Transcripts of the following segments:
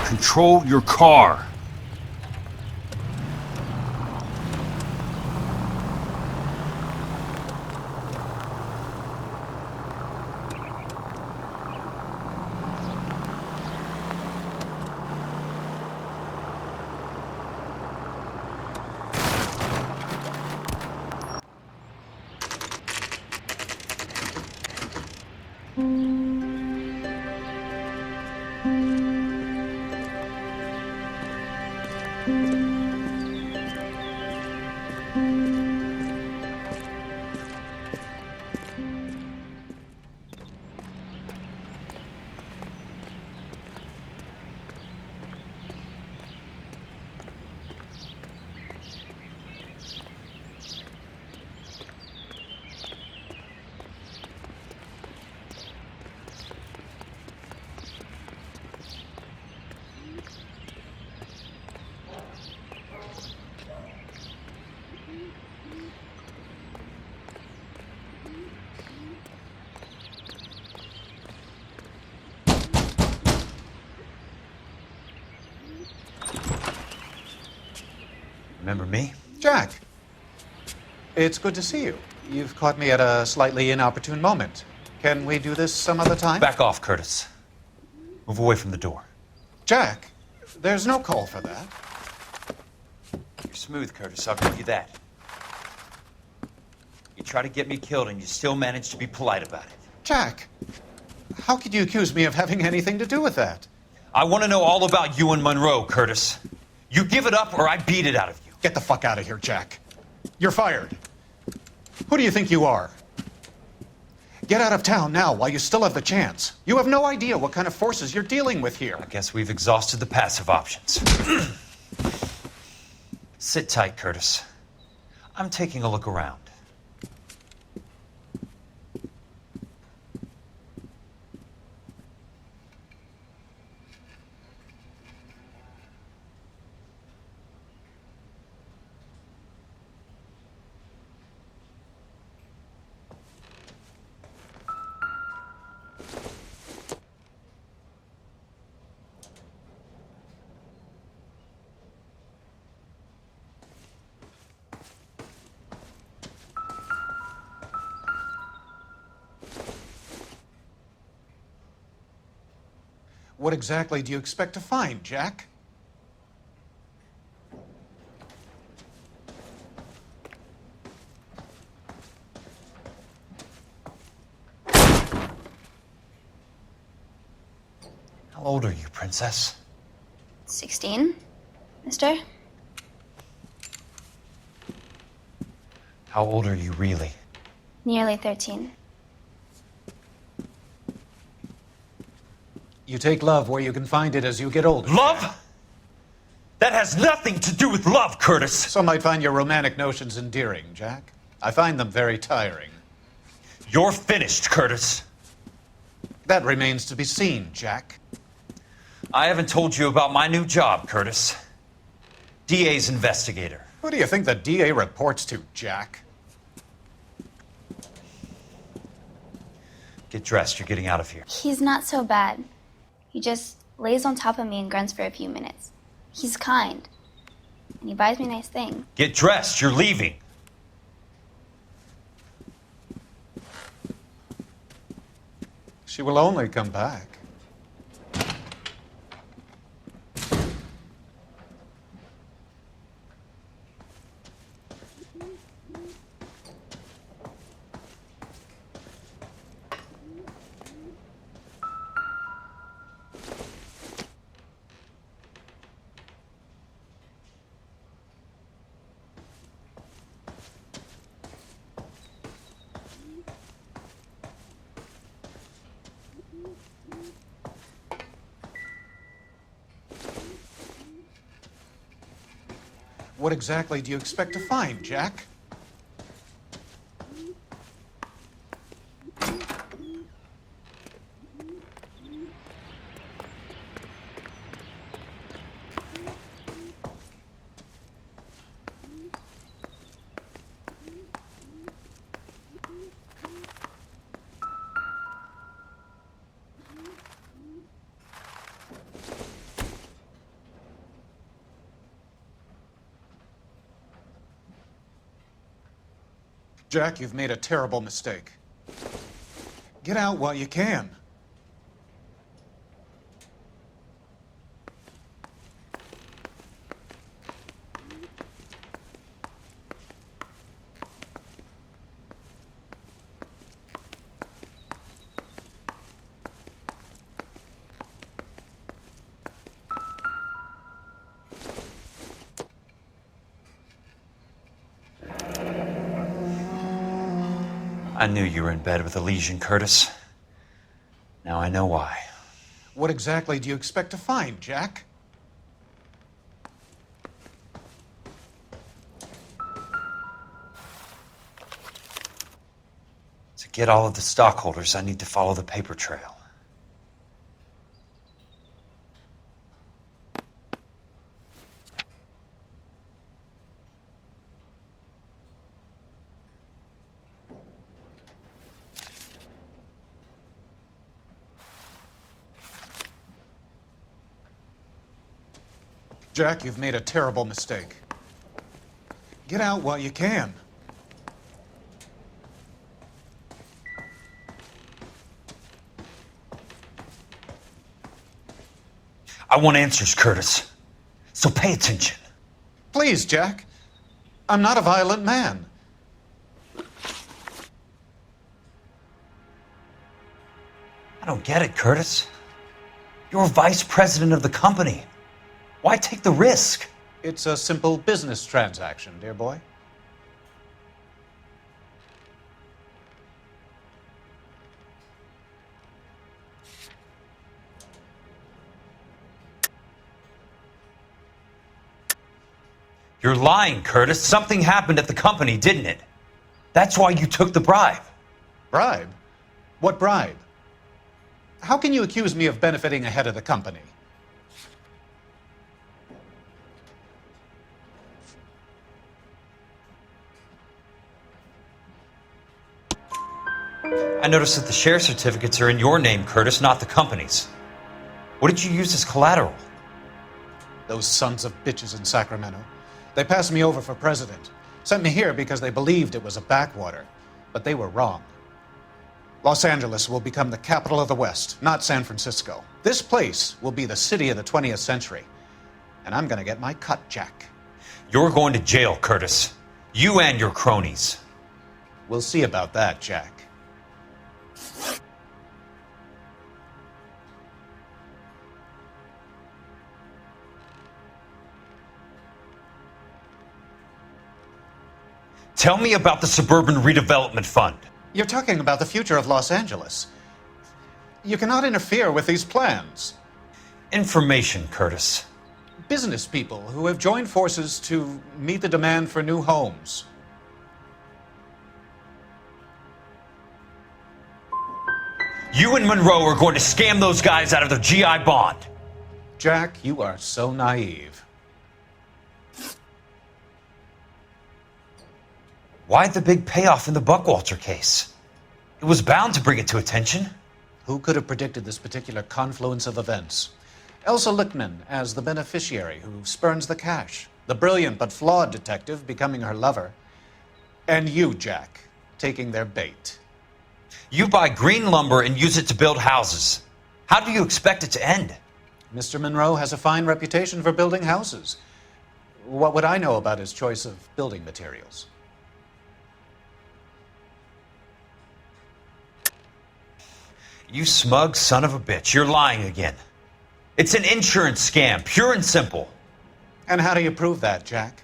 Control your car. Remember me? Jack, it's good to see you. You've caught me at a slightly inopportune moment. Can we do this some other time? Back off, Curtis. Move away from the door. Jack, there's no call for that. You're smooth, Curtis, I'll give you that. You try to get me killed and you still manage to be polite about it. Jack, how could you accuse me of having anything to do with that? I want to know all about you and Monroe, Curtis. You give it up or I beat it out of you. Get the fuck out of here, Jack. You're fired. Who do you think you are? Get out of town now while you still have the chance. You have no idea what kind of forces you're dealing with here. I guess we've exhausted the passive options. Sit tight, Curtis. I'm taking a look around. What exactly do you expect to find, Jack? How old are you, Princess? 16, mister? How old are you really? Nearly 13. You take love where you can find it as you get older. Love? That has nothing to do with love, Curtis. Some might find your romantic notions endearing, Jack. I find them very tiring. You're finished, Curtis. That remains to be seen, Jack. I haven't told you about my new job, Curtis. DA's investigator. Who do you think the DA reports to, Jack? Get dressed, you're getting out of here. He's not so bad. He just lays on top of me and grunts for a few minutes. He's kind. And he buys me nice things. Get dressed, you're leaving. She will only come back. What exactly do you expect to find, Jack? Jack, you've made a terrible mistake. Get out while you can. I knew you were in bed with a lesion, Curtis. Now I know why. What exactly do you expect to find, Jack? To get all of the stockholders, I need to follow the paper trail. Jack, you've made a terrible mistake. Get out while you can. I want answers, Curtis. So pay attention. Please, Jack. I'm not a violent man. I don't get it, Curtis. You're vice president of the company. Why take the risk? It's a simple business transaction, dear boy. You're lying, Curtis. Something happened at the company, didn't it? That's why you took the bribe. Bribe? What bribe? How can you accuse me of benefiting a head of the company? I noticed that the share certificates are in your name, Curtis, not the company's. What did you use as collateral? Those sons of bitches in Sacramento. They passed me over for president. Sent me here because they believed it was a backwater. But they were wrong. Los Angeles will become the capital of the West, not San Francisco. This place will be the city of the 20th century. And I'm gonna get my cut, Jack. You're going to jail, Curtis. You and your cronies. We'll see about that, Jack. Tell me about the Suburban Redevelopment Fund. You're talking about the future of Los Angeles. You cannot interfere with these plans. Information, Curtis. Business people who have joined forces to meet the demand for new homes. You and Monroe are going to scam those guys out of their GI bond. Jack, you are so naive. Why the big payoff in the Buckwalter case? It was bound to bring it to attention. Who could have predicted this particular confluence of events? Elsa Lichtman as the beneficiary who spurns the cash. The brilliant but flawed detective becoming her lover. And you, Jack, taking their bait. You buy green lumber and use it to build houses. How do you expect it to end? Mr. Monroe has a fine reputation for building houses. What would I know about his choice of building materials? You smug son of a bitch. You're lying again. It's an insurance scam, pure and simple. And how do you prove that, Jack?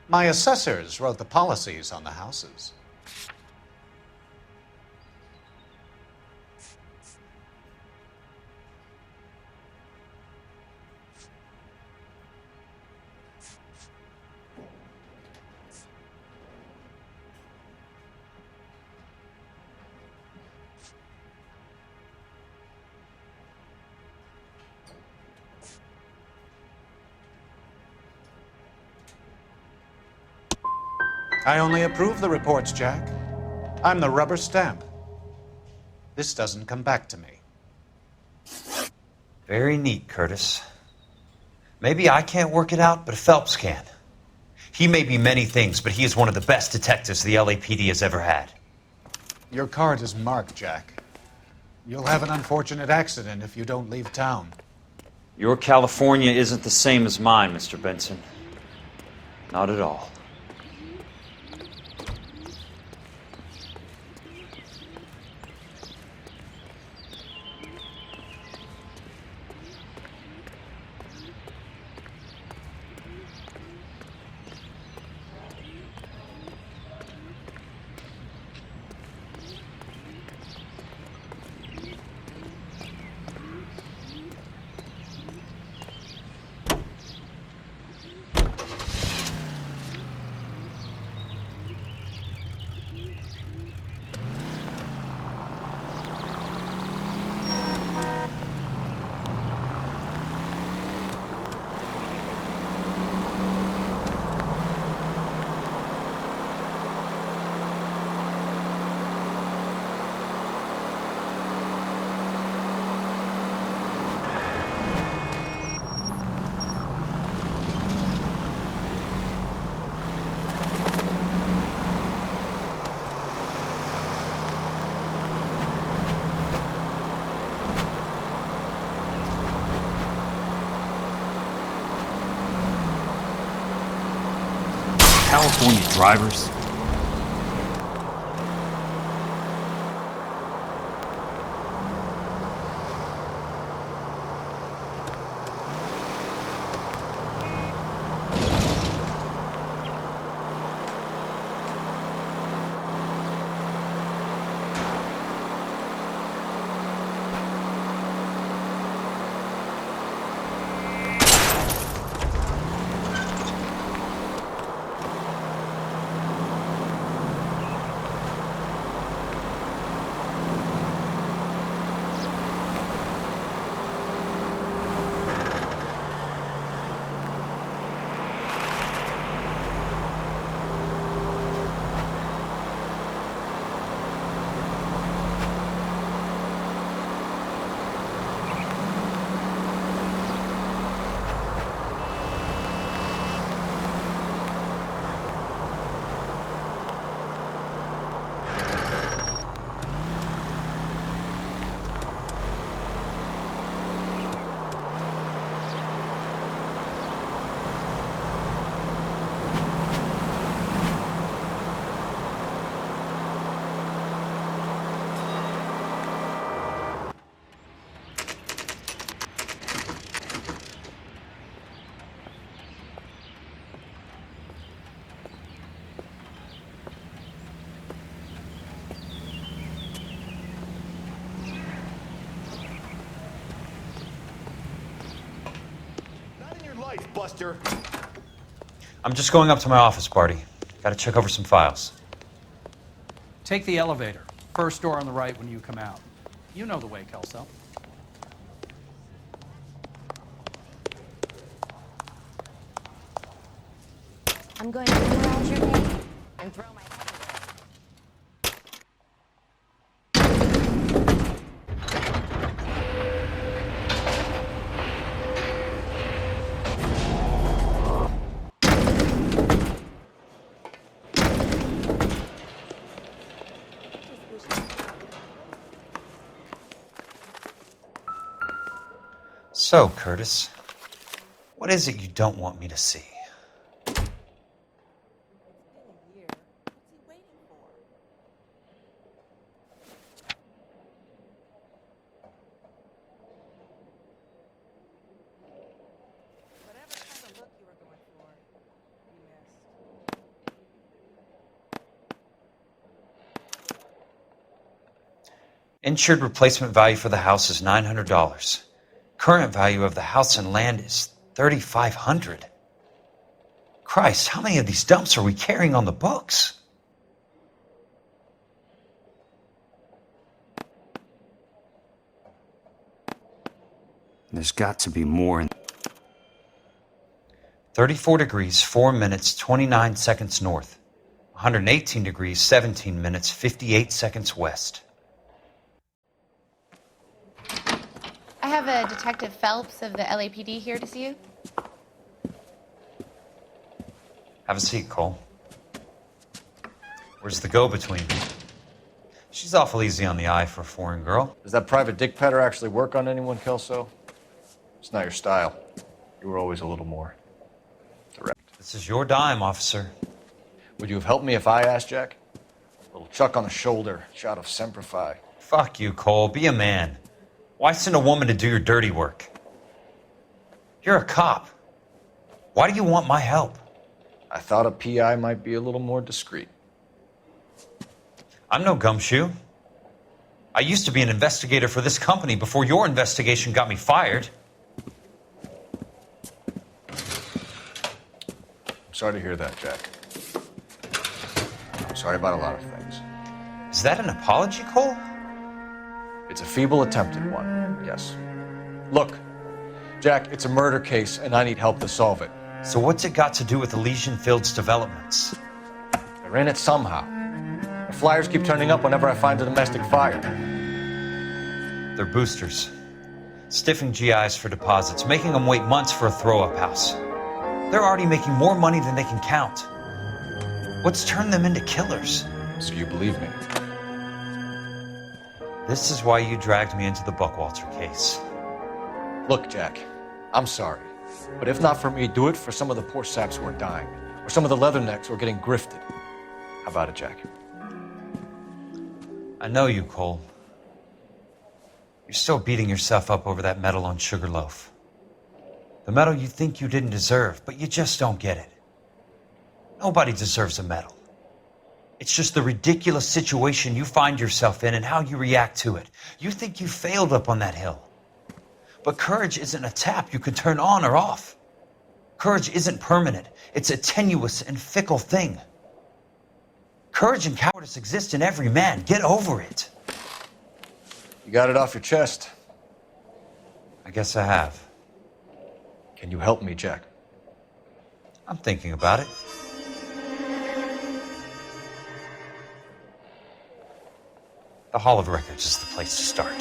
My assessors wrote the policies on the houses. I only approve the reports, Jack. I'm the rubber stamp. This doesn't come back to me. Very neat, Curtis. Maybe I can't work it out, but Phelps can. He may be many things, but he is one of the best detectives the LAPD has ever had. Your card is marked, Jack. You'll have an unfortunate accident if you don't leave town. Your California isn't the same as mine, Mr. Benson. Not at all. California drivers. Life, Buster. I'm just going up to my office, Barty. Gotta check over some files. Take the elevator. First door on the right when you come out. You know the way, Kelso. I'm going to memorize your name and throw my head away. So, Curtis, what is it you don't want me to see? Insured replacement value for the house is $900. Current value of the house and land is $3,500. Christ, how many of these dumps are we carrying on the books? There's got to be more in 34 degrees, 4 minutes, 29 seconds north. 118 degrees, 17 minutes, 58 seconds west. I have a Detective Phelps of the LAPD here to see you. Have a seat, Cole. Where's the go-between? She's awful easy on the eye for a foreign girl. Does that private dick petter actually work on anyone, Kelso? It's not your style. You were always a little more direct. This is your dime, officer. Would you have helped me if I asked, Jack? A little chuck on the shoulder, shot of Semper Fi. Fuck you, Cole. Be a man. Why send a woman to do your dirty work? You're a cop. Why do you want my help? I thought a PI might be a little more discreet. I'm no gumshoe. I used to be an investigator for this company before your investigation got me fired. I'm sorry to hear that, Jack. I'm sorry about a lot of things. Is that an apology, Cole? It's a feeble attempt at one, yes. Look, Jack, it's a murder case, and I need help to solve it. So what's it got to do with Elysian Fields developments? They're in it somehow. The flyers keep turning up whenever I find a domestic fire. They're boosters. Stiffing GIs for deposits, making them wait months for a throw-up house. They're already making more money than they can count. What's turned them into killers? So you believe me? This is why you dragged me into the Buckwalter case. Look, Jack, I'm sorry. But if not for me, do it for some of the poor saps who are dying. Or some of the leathernecks who are getting grifted. How about it, Jack? I know you, Cole. You're still beating yourself up over that medal on Sugarloaf. The medal you think you didn't deserve, but you just don't get it. Nobody deserves a medal. It's just the ridiculous situation you find yourself in and how you react to it. You think you failed up on that hill. But courage isn't a tap you can turn on or off. Courage isn't permanent. It's a tenuous and fickle thing. Courage and cowardice exist in every man. Get over it. You got it off your chest. I guess I have. Can you help me, Jack? I'm thinking about it. The Hall of Records is the place to start.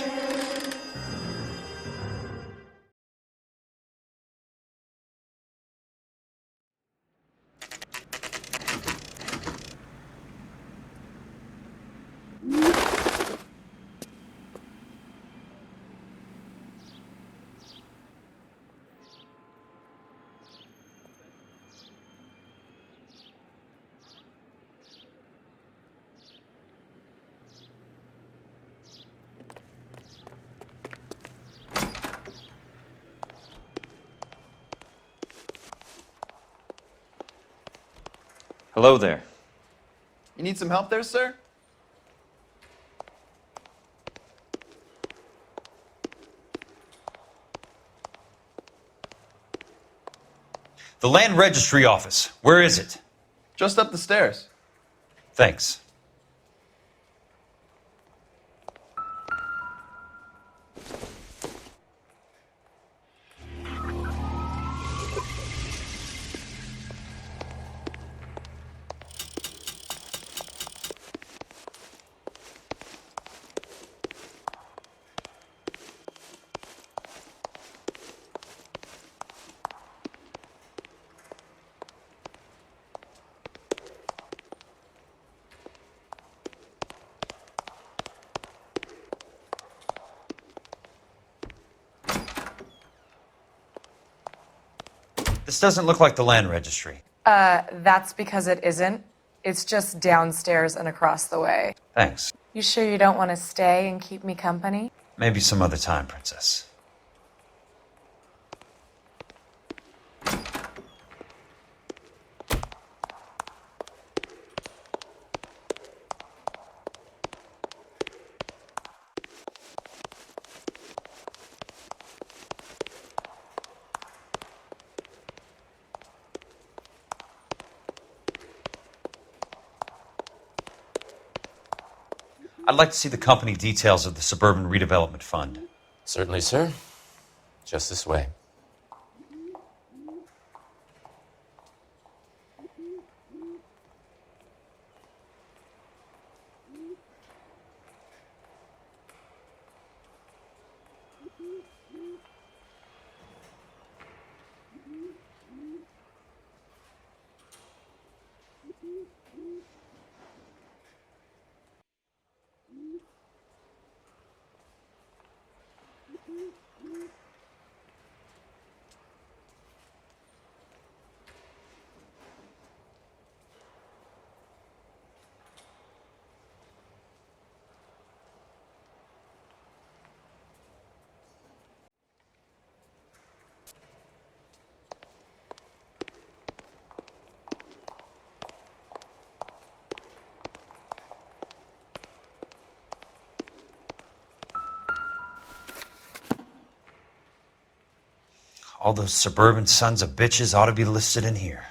Hello there. You need some help there, sir? The Land Registry Office. Where is it? Just up the stairs. Thanks. This doesn't look like the Land Registry. That's because it isn't. It's just downstairs and across the way. Thanks. You sure you don't want to stay and keep me company? Maybe some other time, Princess. I'd like to see the company details of the Suburban Redevelopment Fund. Certainly, sir. Just this way. All those suburban sons of bitches ought to be listed in here.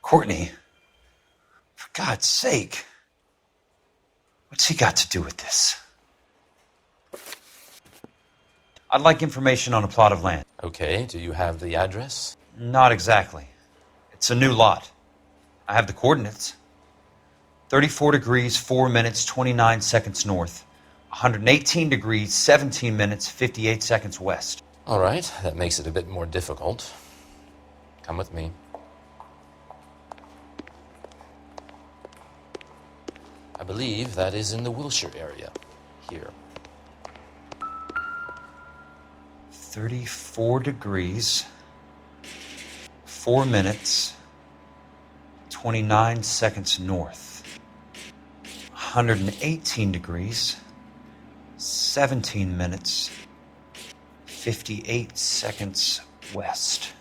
Courtney, for God's sake, what's he got to do with this? I'd like information on a plot of land. Okay, do you have the address? Not exactly. It's a new lot. I have the coordinates. 34 degrees, 4 minutes, 29 seconds north. 118 degrees, 17 minutes, 58 seconds west. All right, that makes it a bit more difficult. Come with me. I believe that is in the Wilshire area, here. 34 degrees, 4 minutes, 29 seconds north. 118 degrees, 17 minutes, 58 seconds west.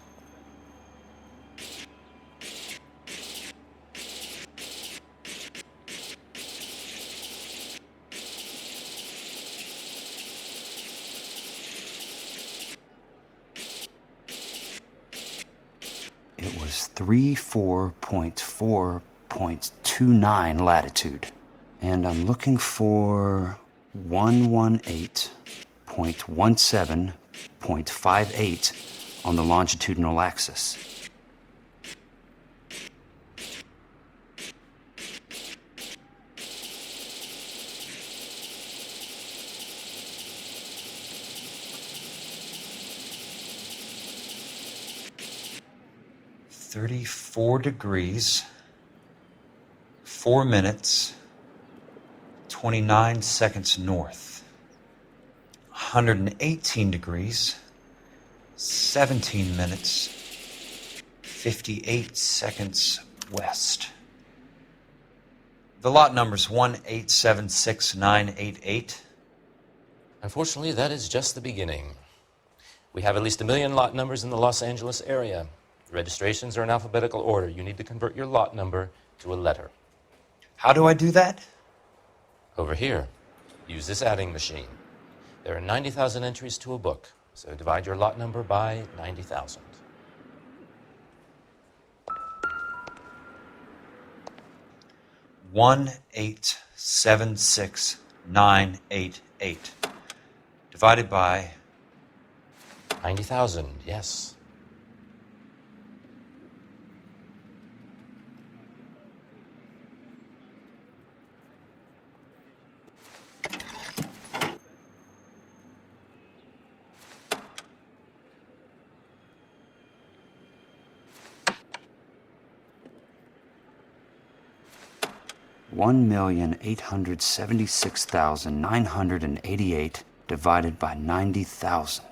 It was 34.4.29 latitude. And I'm looking for 118.17.58 on the longitudinal axis. Thirty-four degrees, 4 minutes, 29 seconds north. 118 degrees, 17 minutes, 58 seconds west. The lot number's 1876988. Unfortunately, that is just the beginning. We have at least 1 million lot numbers in the Los Angeles area. The registrations are in alphabetical order. You need to convert your lot number to a letter. How do I do that? Over here, use this adding machine. There are 90,000 entries to a book, so divide your lot number by 90,000. One 1876988 divided by 90,000, yes. $1,876,988 divided by 90,000.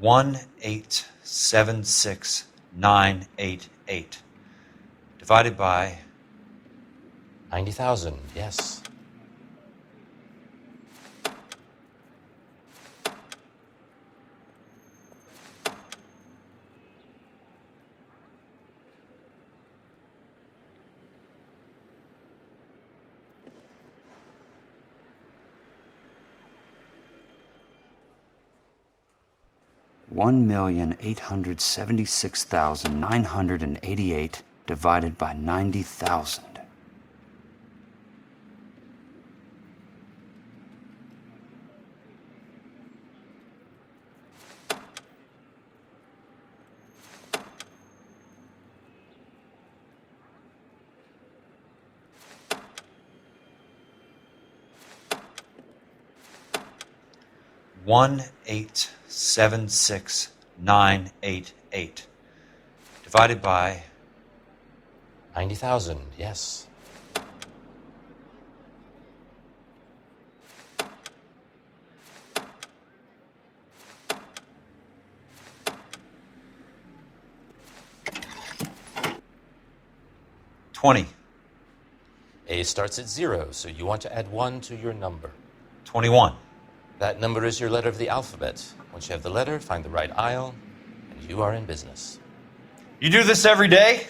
1,876,988 divided by 90,000, yes. $1,876,988 divided by 90,000. $1,876,988 divided by 90,000, yes. $20, A starts at 0, so you want to add 1 to your number. $21, That number is your letter of the alphabet. Once you have the letter, find the right aisle, and you are in business. You do this every day?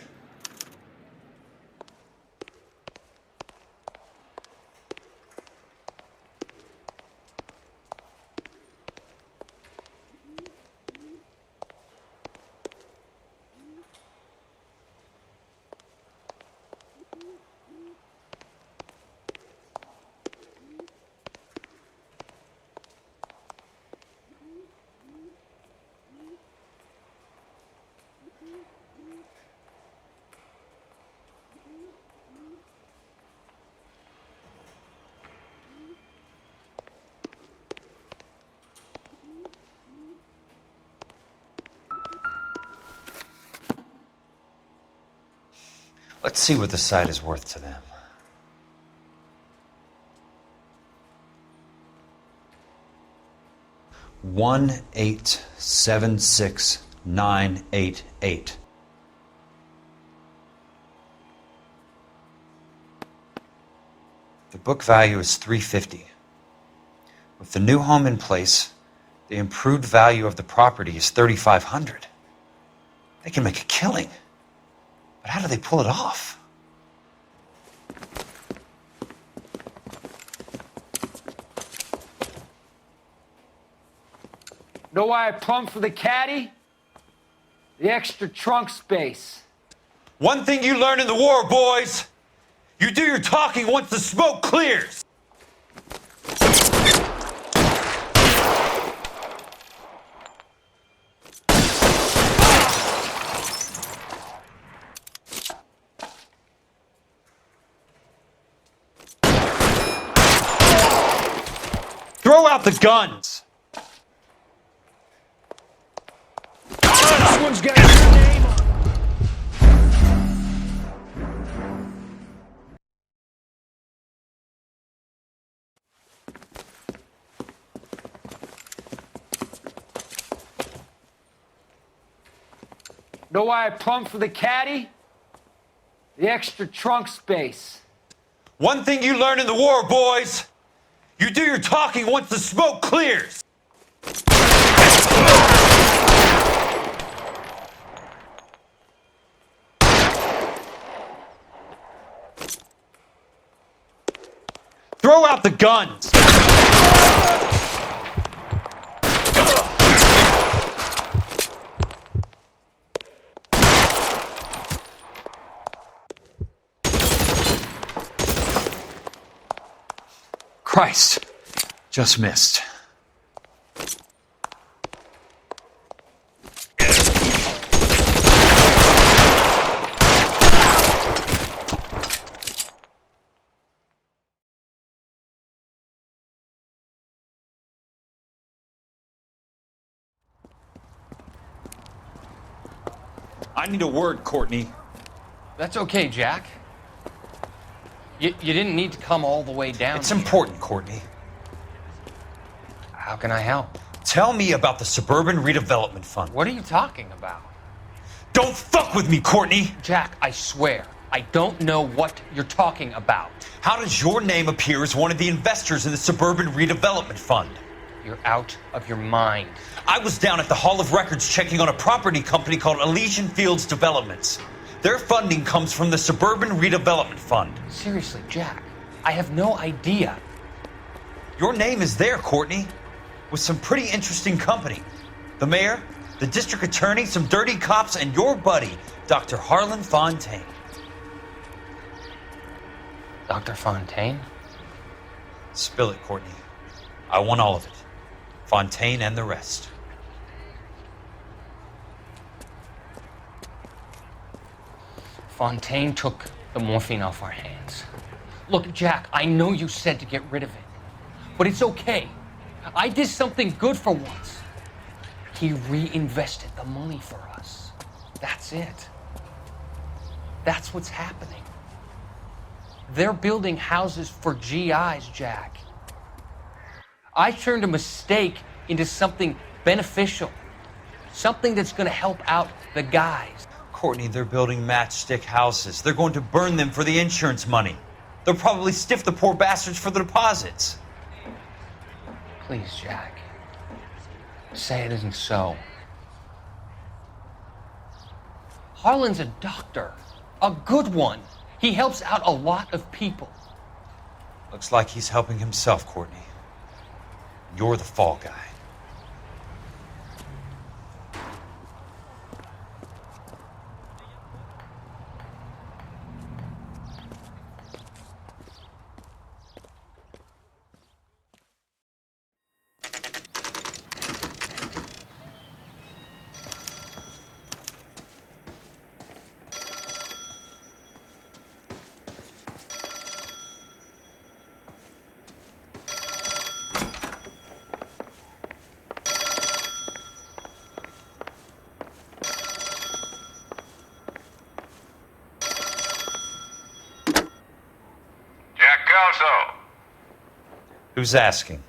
Let's see what the site is worth to them. $1,876,988. The book value is $350. With the new home in place, the improved value of the property is $3,500. They can make a killing. But how do they pull it off? Know why I plumbed for the caddy? The extra trunk space. One thing you learn in the war, boys. You do your talking once the smoke clears. Throw out the guns! This one's got your name on it. Know why I plumbed for the caddy? The extra trunk space. One thing you learn in the war, boys. You do your talking once the smoke clears. Throw out the guns! Christ, just missed. I need a word, Courtney. That's okay, Jack. You didn't need to come all the way down. It's important, Courtney. How can I help? Tell me about the Suburban Redevelopment Fund. What are you talking about? Don't fuck with me, Courtney! Jack, I swear, I don't know what you're talking about. How does your name appear as one of the investors in the Suburban Redevelopment Fund? You're out of your mind. I was down at the Hall of Records checking on a property company called Elysian Fields Developments. Their funding comes from the Suburban Redevelopment Fund. Seriously, Jack, I have no idea. Your name is there, Courtney, with some pretty interesting company. The mayor, the district attorney, some dirty cops, and your buddy, Dr. Harlan Fontaine. Dr. Fontaine? Spill it, Courtney. I want all of it. Fontaine and the rest. Fontaine took the morphine off our hands. Look, Jack, I know you said to get rid of it, but it's okay. I did something good for once. He reinvested the money for us. That's it. That's what's happening. They're building houses for GIs, Jack. I turned a mistake into something beneficial, something that's going to help out the guys. Courtney, they're building matchstick houses. They're going to burn them for the insurance money. They'll probably stiff the poor bastards for the deposits. Please, Jack, say it isn't so. Harlan's a doctor, a good one. He helps out a lot of people. Looks like he's helping himself, Courtney. You're the fall guy. Who's asking?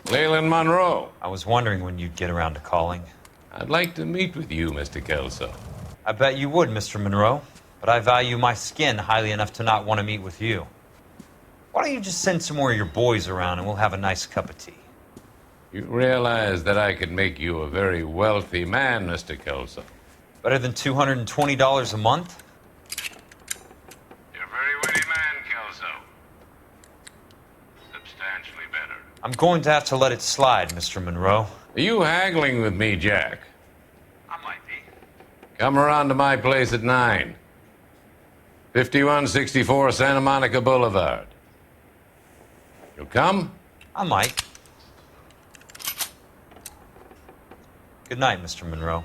Leyland Monroe. I was wondering when you'd get around to calling. I'd like to meet with you, Mr. Kelso. I bet you would, Mr. Monroe, but I value my skin highly enough to not want to meet with you. Why don't you just send some more of your boys around and we'll have a nice cup of tea? You realize that I could make you a very wealthy man, Mr. Kelso. Better than $220 a month? You're a very witty man, Kelso. Substantially better. I'm going to have to let it slide, Mr. Monroe. Are you haggling with me, Jack? I might be. Come around to my place at 9. 5164 Santa Monica Boulevard. You'll come? I might. Good night, Mr. Monroe.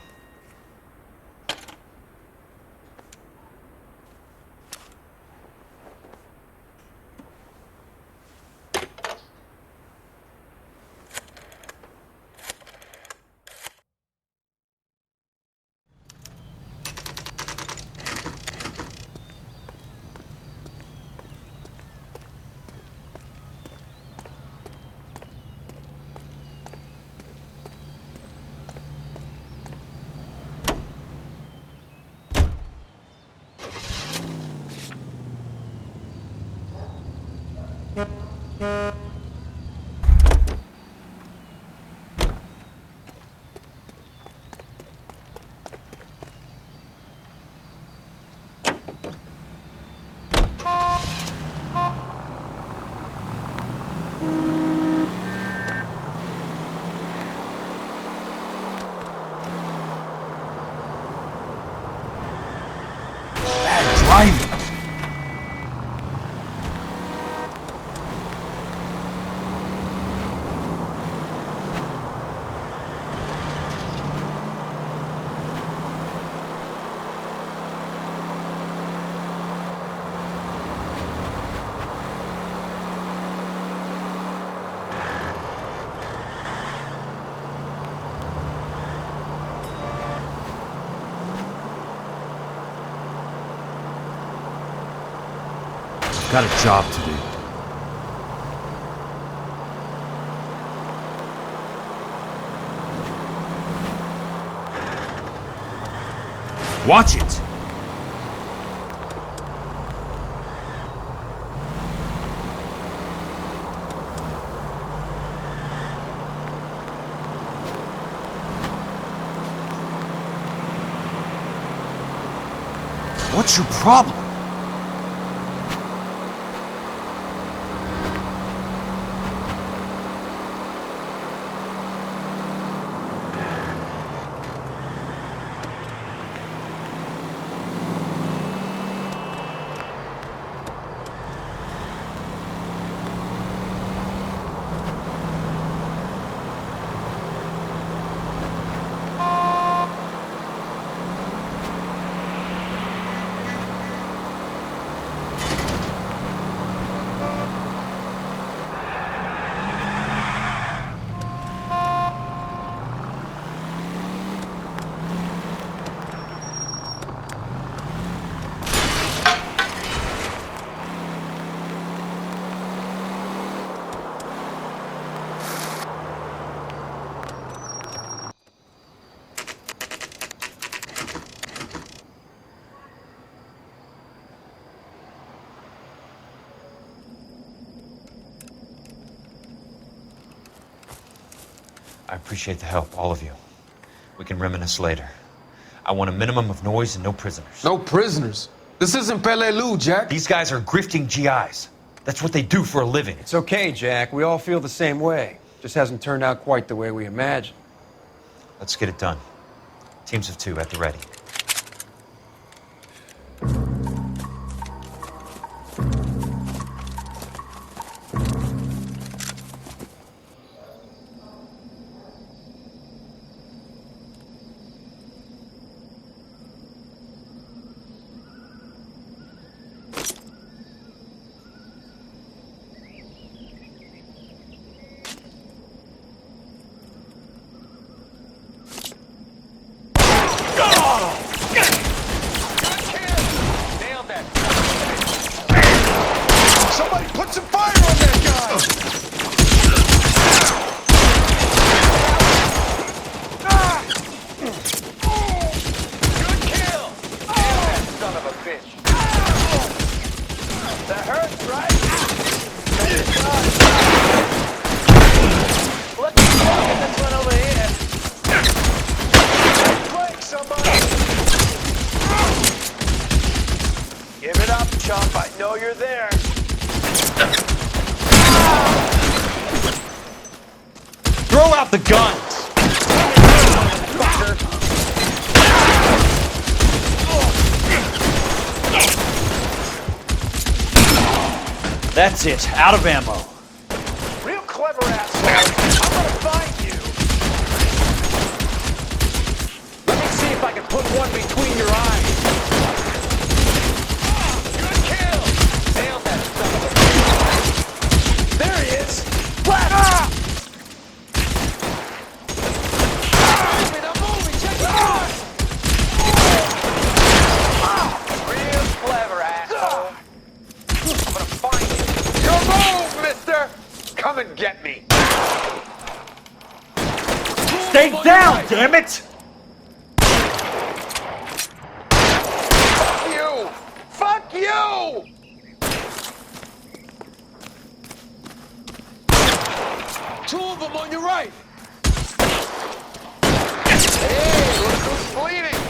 Driving. Got a job to do. Watch it! What's your problem? I appreciate the help, all of you. We can reminisce later. I want a minimum of noise and no prisoners. No prisoners? This isn't Peleliu, Jack. These guys are grifting GIs. That's what they do for a living. It's okay, Jack. We all feel the same way. Just hasn't turned out quite the way we imagined. Let's get it done. Teams of 2 at the ready. Somebody put some fire on that guy! Good kill! That son of a bitch! That hurts, right? Let's get this one over here. Break somebody! Give it up, chump. I know you're there. Throw out the guns! That's it. Out of ammo. Real clever, asshole. I'm gonna find you. Let me see if I can put one between your eyes. Good kill. Nailed that son of a bitch. There he is. Flat. Give me the movie. Check it out. Real clever, asshole. I'm gonna find you. Your move, mister! Come and get me! Stay down, damn it! Fuck you! Fuck you! Two of them on your right! Hey, look who's bleeding!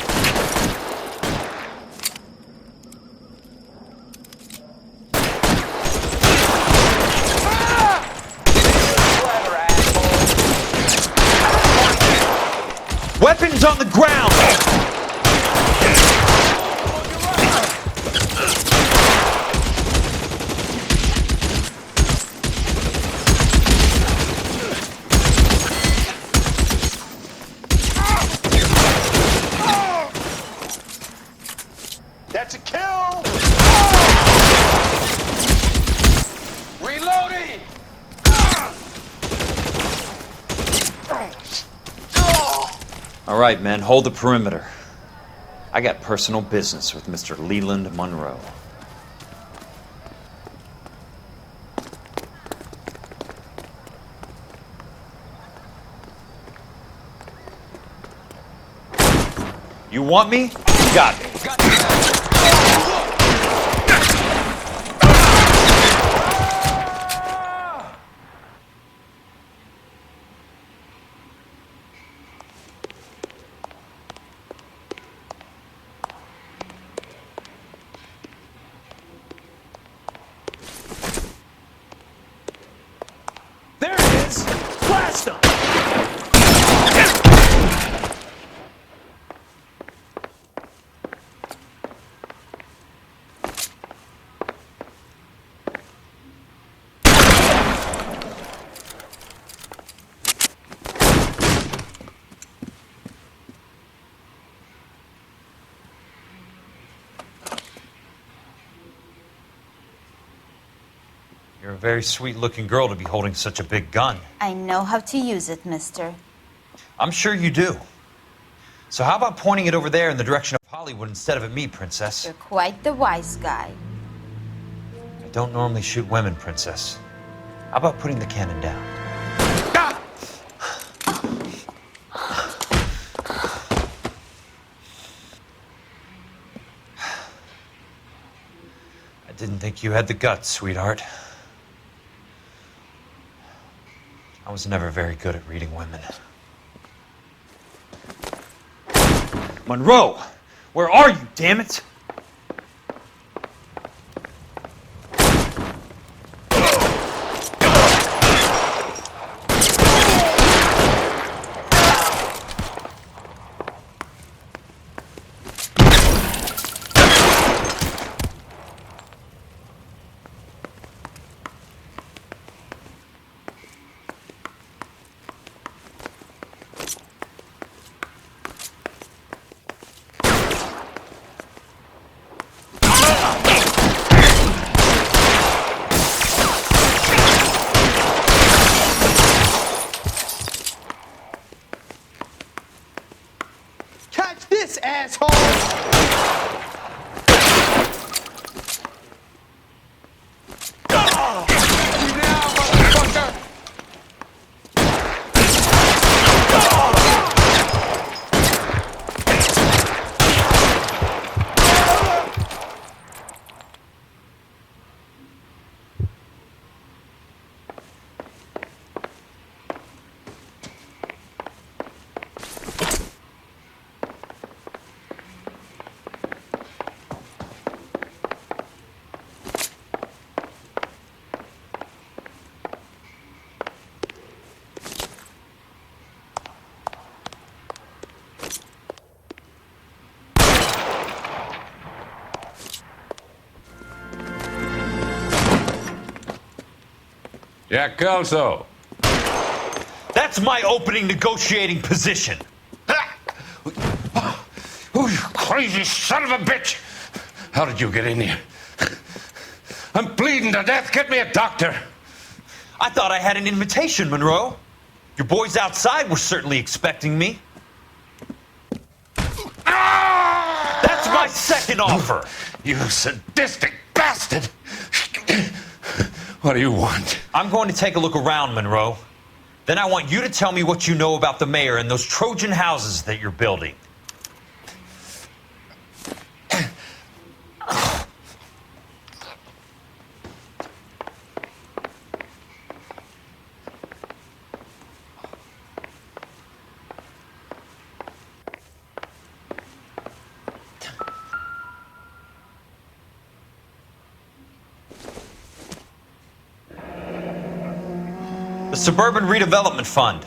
Weapons on the ground! That's a kill! Reloading! All right, men, hold the perimeter. I got personal business with Mr. Leland Monroe. You want me? got me. There it is! Blast him! You're a very sweet-looking girl to be holding such a big gun. I know how to use it, mister. I'm sure you do. So how about pointing it over there in the direction of Hollywood instead of at me, Princess? You're quite the wise guy. I don't normally shoot women, Princess. How about putting the cannon down? I didn't think you had the guts, sweetheart. I was never very good at reading women. Monroe! Where are you, damn it? Catch this, asshole! Jack Kelso. That's my opening negotiating position. Oh, you crazy son of a bitch! How did you get in here? I'm bleeding to death. Get me a doctor. I thought I had an invitation, Monroe. Your boys outside were certainly expecting me. That's my second offer. You sadistic bastard! What do you want? I'm going to take a look around, Monroe. Then I want you to tell me what you know about the mayor and those Trojan houses that you're building. The Suburban Redevelopment Fund.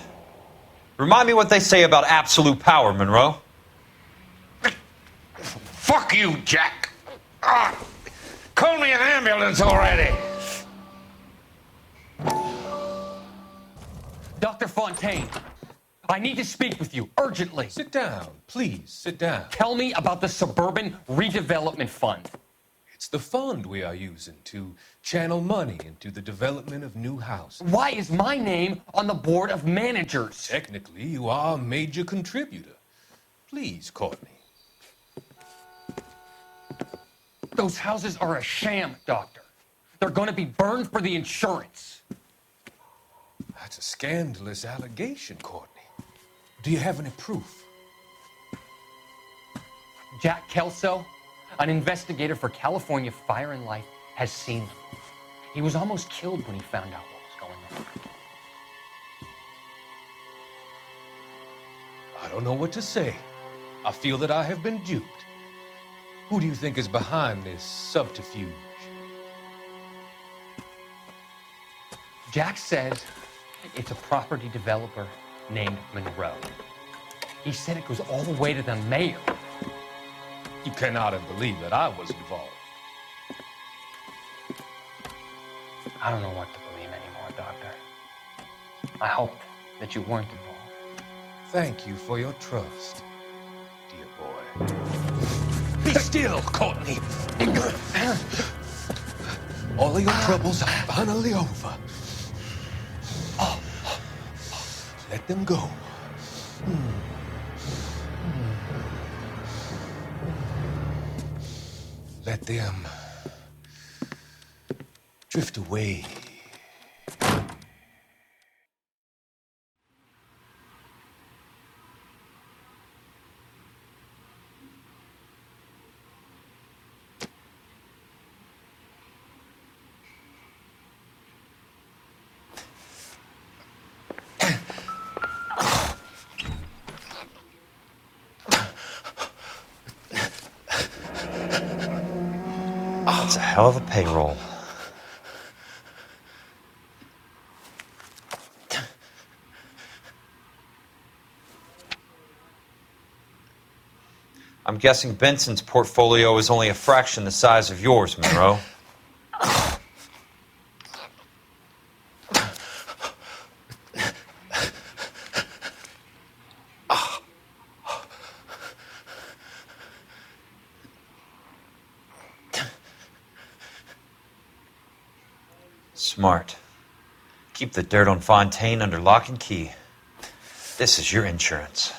Remind me what they say about absolute power, Monroe. Fuck you, Jack. Call me an ambulance already. Dr. Fontaine, I need to speak with you urgently. Sit down, please, sit down. Tell me about the Suburban Redevelopment Fund. It's the fund we are using to channel money into the development of new houses. Why is my name on the board of managers? Technically, you are a major contributor. Please, Courtney. Those houses are a sham, Doctor. They're going to be burned for the insurance. That's a scandalous allegation, Courtney. Do you have any proof? Jack Kelso, an investigator for California Fire and Life, has seen them. He was almost killed when he found out what was going on. I don't know what to say. I feel that I have been duped. Who do you think is behind this subterfuge? Jack says it's a property developer named Monroe. He said it goes all the way to the mayor. You cannot have believed that I was involved. I don't know what to believe anymore, Doctor. I hoped that you weren't involved. Thank you for your trust, dear boy. Be still, Courtney. All of your troubles are finally over. Let them go. Let them drift away. That's a hell of a payroll. I'm guessing Benson's portfolio is only a fraction the size of yours, Monroe. Smart. Keep the dirt on Fontaine under lock and key. This is your insurance.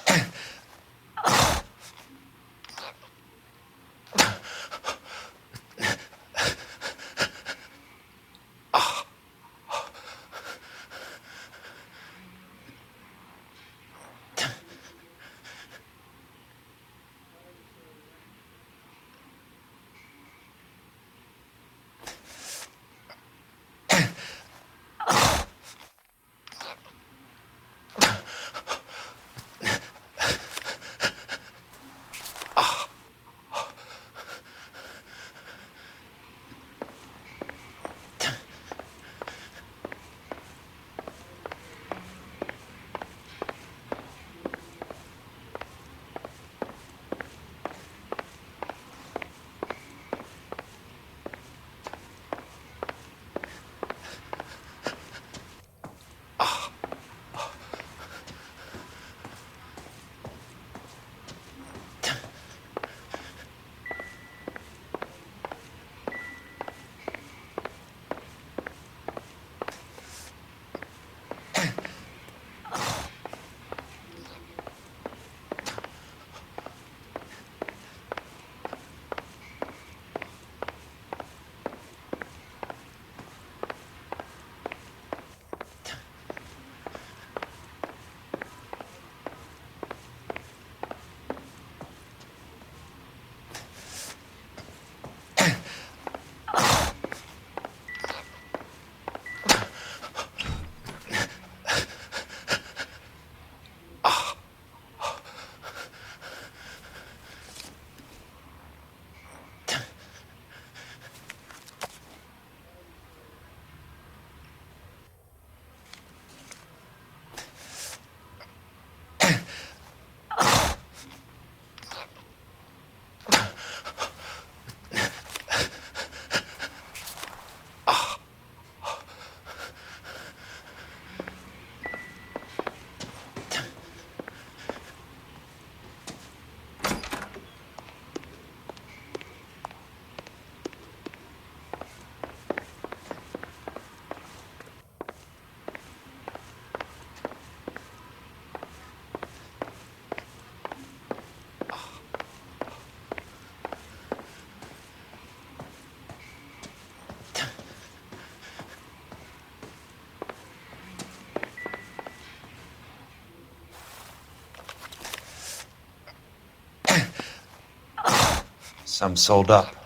Some sold up.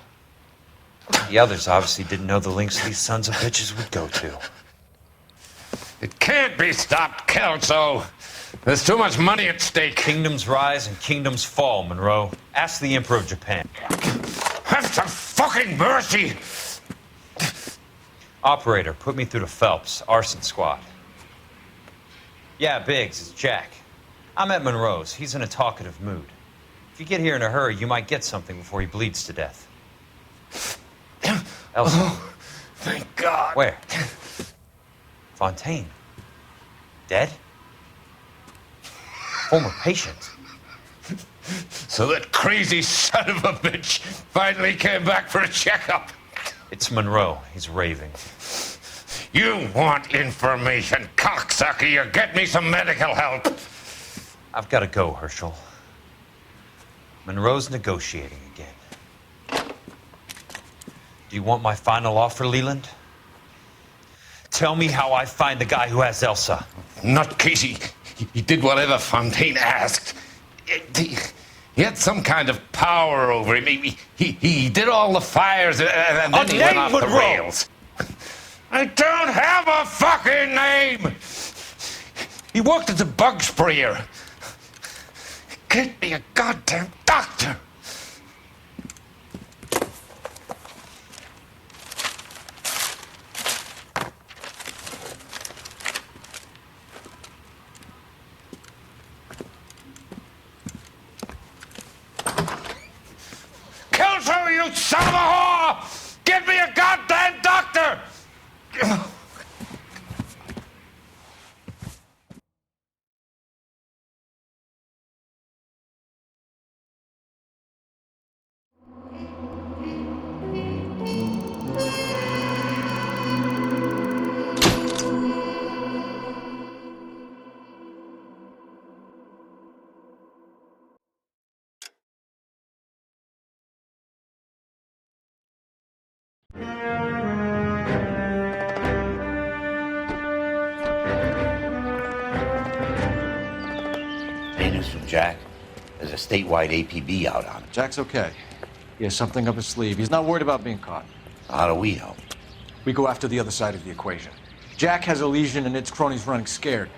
The others obviously didn't know the lengths these sons of bitches would go to. It can't be stopped, Kelso. There's too much money at stake. Kingdoms rise and kingdoms fall, Monroe. Ask the Emperor of Japan. Have some fucking mercy! Operator, put me through to Phelps, arson squad. Yeah, Biggs, it's Jack. I'm at Monroe's. He's in a talkative mood. If you get here in a hurry, you might get something before he bleeds to death. Elsa. Oh, thank God. Where? Fontaine. Dead? Former patient. So that crazy son of a bitch finally came back for a checkup. It's Monroe. He's raving. You want information, cocksucker. You get me some medical help. I've got to go, Herschel. Monroe's negotiating again. Do you want my final offer, Leland? Tell me how I find the guy who has Elsa. Nutcase, he did whatever Fontaine asked. He had some kind of power over him. He did all the fires and then he went off the rails. I don't have a fucking name! He worked as a bug sprayer. Get me a goddamn doctor! Kelso, you son of a whore! Get me a goddamn doctor! Hey, news from Jack. There's a statewide APB out on him. Jack's okay. He has something up his sleeve. He's not worried about being caught. How do we help? We go after the other side of the equation. Jack has a legion and its cronies running scared.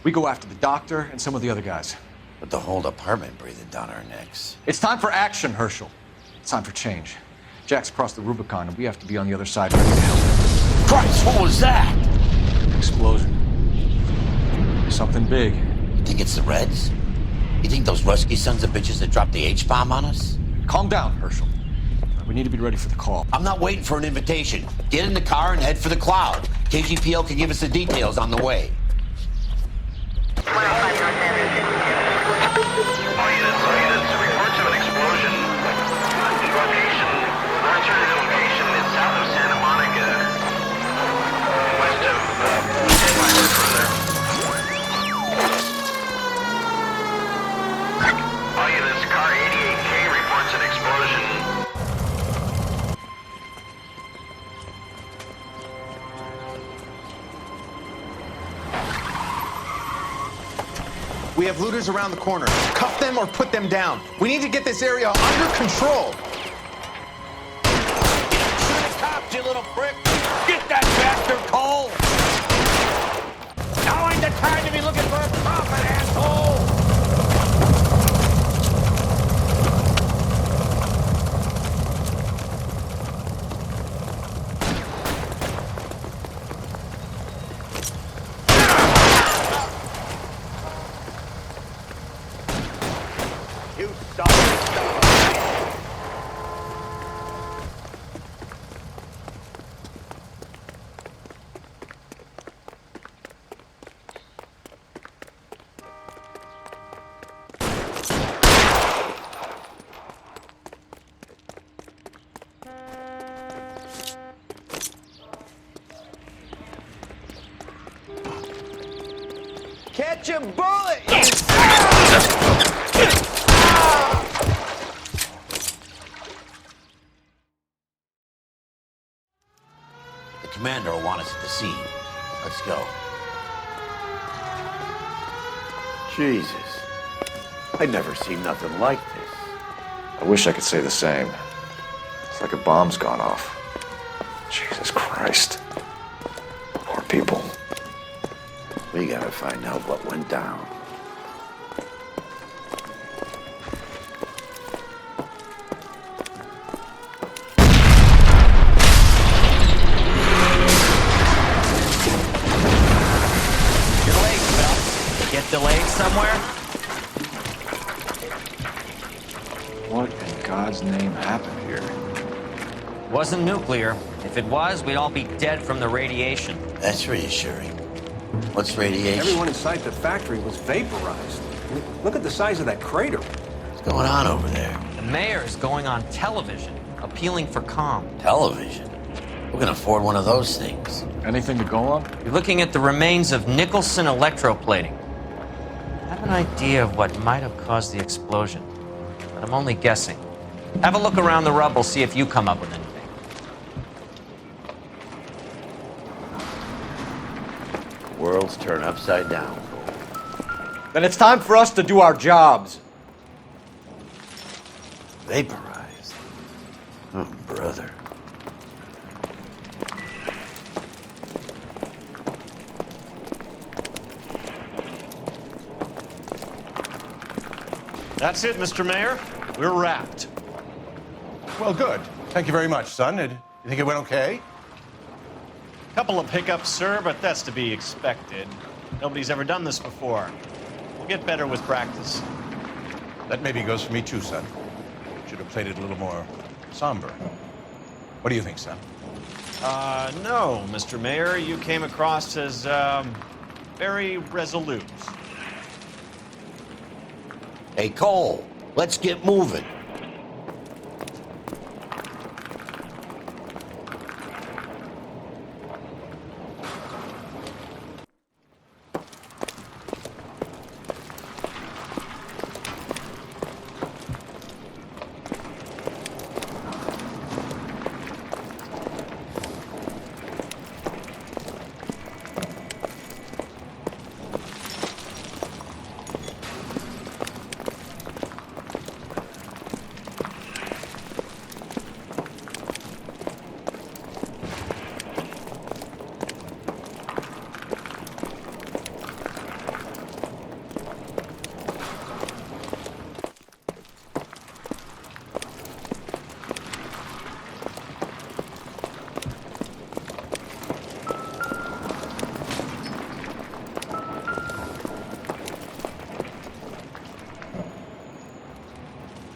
We go after the doctor and some of the other guys. But the whole department breathing down our necks. It's time for action, Herschel. It's time for change. Jack's crossed the Rubicon, and we have to be on the other side ready to help. Christ, what was that? Explosion. Something big. You think it's the Reds? You think those Rusky sons of bitches that dropped the H-bomb on us? Calm down, Herschel. We need to be ready for the call. I'm not waiting for an invitation. Get in the car and head for the cloud. KGPL can give us the details on the way. Reports of an explosion. Location. Alternative location is south of Santa Monica. West of 10 miles further. All units, car 88K reports an explosion. We have looters around the corner. Cuff them or put them down. We need to get this area under control. Shoot the cops, you little prick! Get that bastard, Cole! Now ain't the time to be looking for a profit, asshole! You son of a... Catch a bullet! The commander will want us at the scene. Let's go. Jesus. I'd never seen nothing like this. I wish I could say the same. like a bomb's gone off. Jesus Christ. Poor people. We gotta find out what went down. You're late, Phil. Get delayed somewhere? What in God's name happened here? Wasn't nuclear. If it was, we'd all be dead from the radiation. That's reassuring. What's radiation? Everyone inside the factory was vaporized. Look at the size of that crater. What's going on over there? The mayor is going on television, appealing for calm. Television? Who can afford one of those things? Anything to go on? You're looking at the remains of Nicholson electroplating. I have an idea of what might have caused the explosion, but I'm only guessing. Have a look around the rubble, see if you come up with anything. Worlds turn upside down. Then it's time for us to do our jobs. Vaporized. Oh, brother. That's it, Mr. Mayor. We're wrapped. Well, good. Thank you very much, son. You think it went okay? Couple of hiccups, sir, but that's to be expected. Nobody's ever done this before. We'll get better with practice. That maybe goes for me too, son. Should have played it a little more somber. What do you think, son? No, Mr. Mayor. You came across as, very resolute. Hey, Cole, let's get moving.